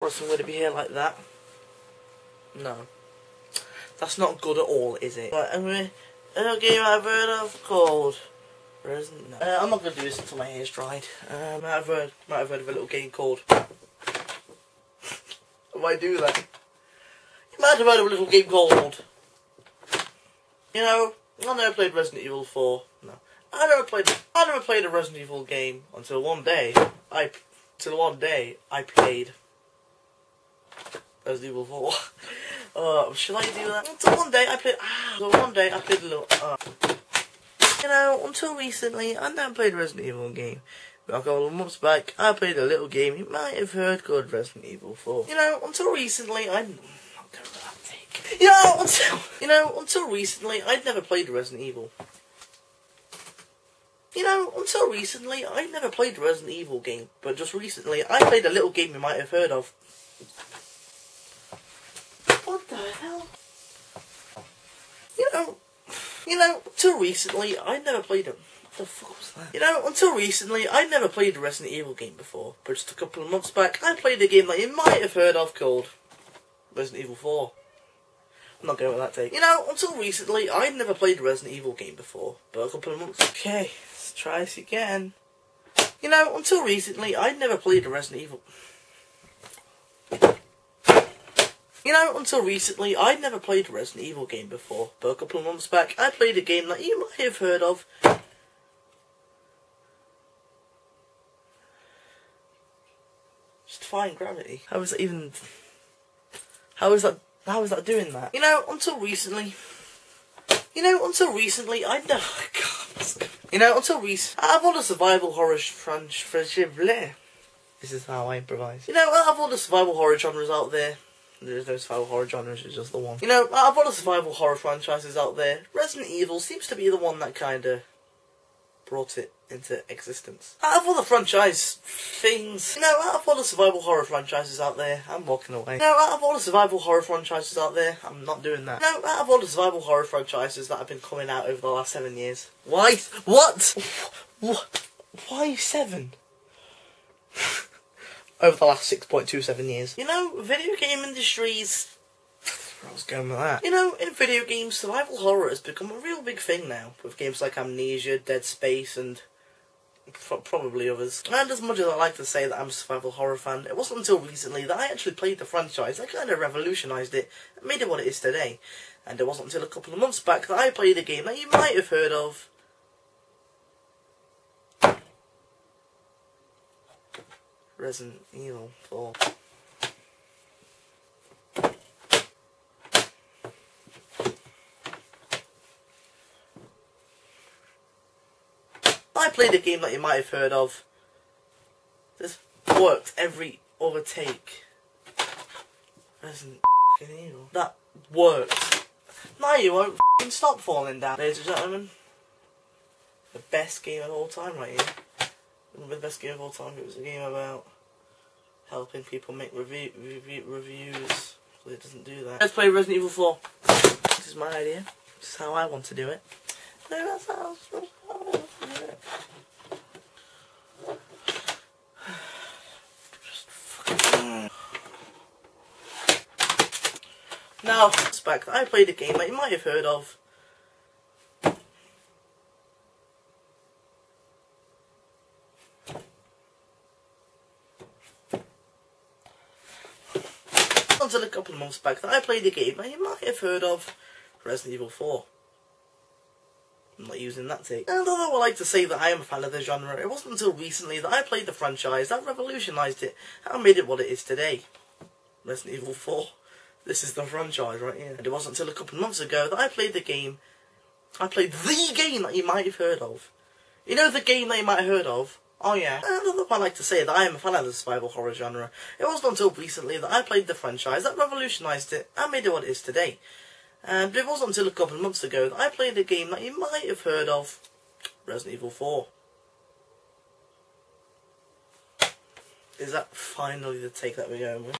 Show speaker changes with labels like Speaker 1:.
Speaker 1: I'm going to be here like that. No. That's not good at all, is it? Right, anyway, a game I've heard of called Resident. No. I'm not going to do this until my hair's dried. Might have heard of a little game called. I might do that. You might have heard of a little game called. You know, I never played Resident Evil 4. No, I never played a Resident Evil game until one day I played Resident Evil 4. Should I do that? Until one day I played. A little. You know, until recently I never played a Resident Evil game. But a couple of months back I played a little game you might have heard called Resident Evil 4. You know, until recently I'm not going to that take. Until recently I'd never played Resident Evil. You know, until recently I'd never played a Resident Evil game, but just recently I played a little game you might have heard of. What the hell? You know, until recently I'd never played a... What the fuck was that? You know, until recently I'd never played a Resident Evil game before, but just a couple of months back I played a game that you might have heard of called Resident Evil 4. I'm not going with that take. You know, until recently I'd never played a Resident Evil game before, but a couple of months... Okay, let's try this again. You know, until recently I'd never played a Resident Evil... You know, until recently, I'd never played a Resident Evil game before, but a couple of months back, I played a game that you might have heard of. Just defying gravity. How is that even... How is that doing that? You know, until recently, I'd never... God. You know, until recently, out of all the survival horror franchises... This is how I improvise. You know, out of all the survival horror genres out there, there's no survival horror genre, it's just the one. You know, out of all the survival horror franchises out there, Resident Evil seems to be the one that kinda brought it into existence. Out of all the franchise things, you know, out of all the survival horror franchises out there, I'm walking away. You know, out of all the survival horror franchises out there, I'm not doing that. You know, out of all the survival horror franchises that have been coming out over the last 7 years. Why? What? Why 7? Over the last 6.27 years. You know, video game industries... Where I was going with that. You know, in video games, survival horror has become a real big thing now, with games like Amnesia, Dead Space, and probably others. And as much as I like to say that I'm a survival horror fan, it wasn't until recently that I actually played the franchise that kind of revolutionised it, and made it what it is today. And it wasn't until a couple of months back that I played a game that you might have heard of. Resident Evil 4. I played a game that you might have heard of. This worked every other take. Resident Evil. That worked. Now you won't stop falling down, ladies and gentlemen. The best game of all time right here. The best game of all time. It was a game about helping people make reviews. Well, it doesn't do that. Let's play Resident Evil 4. This is my idea. This is how I want to do it. No, that's how I want to do it. Just fucking... Now, back, I played a game that you might have heard of. Until a couple of months back that I played a game that you might have heard of, Resident Evil 4. I'm not using that take. And although I like to say that I am a fan of the genre, it wasn't until recently that I played the franchise that revolutionised it and made it what it is today. Resident Evil 4. This is the franchise right here. And it wasn't until a couple of months ago that I played the game that you might have heard of. You know the game that you might have heard of? Oh yeah, and although I like to say that I am a fan of the survival horror genre, it wasn't until recently that I played the franchise that revolutionised it and made it what it is today. And it wasn't until a couple of months ago that I played a game that you might have heard of, Resident Evil 4. Is that finally the take that we're going with?